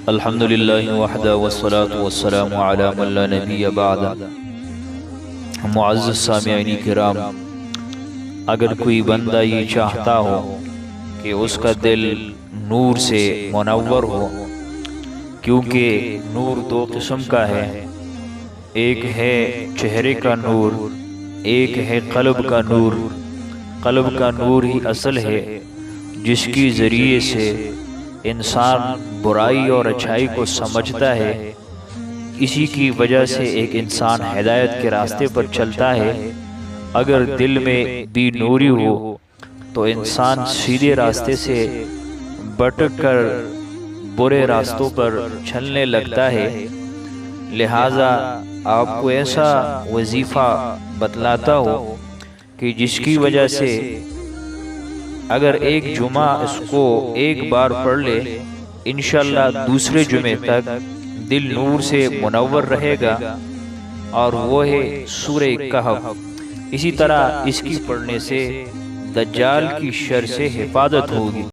الحمدللہ وحدہ والصلاة والسلام علی من لا نبی بعد۔ معزز سامعین کرام، اگر کوئی بندہ یہ چاہتا ہو کہ اس کا دل نور سے منور ہو، کیونکہ نور دو قسم کا ہے، ایک ہے چہرے کا نور، ایک ہے قلب کا نور۔ قلب کا نور ہی اصل ہے جس کی ذریعے سے انسان برائی اور اچھائی کو سمجھتا ہے، اسی کی وجہ سے ایک انسان ہدایت کے راستے پر چلتا ہے۔ اگر دل میں بے نوری ہو تو انسان سیدھے راستے سے بھٹک کر برے راستوں پر چلنے لگتا ہے۔ لہٰذا آپ کو ایسا وظیفہ بتلاتا ہو کہ جس کی وجہ سے اگر ایک جمعہ اس کو ایک بار پڑھ لے، انشاءاللہ دوسرے جمعے تک دل نور سے منور رہے گا، اور وہ ہے سورہ کہف۔ اسی طرح اس کی پڑھنے سے دجال کی شر سے حفاظت ہوگی۔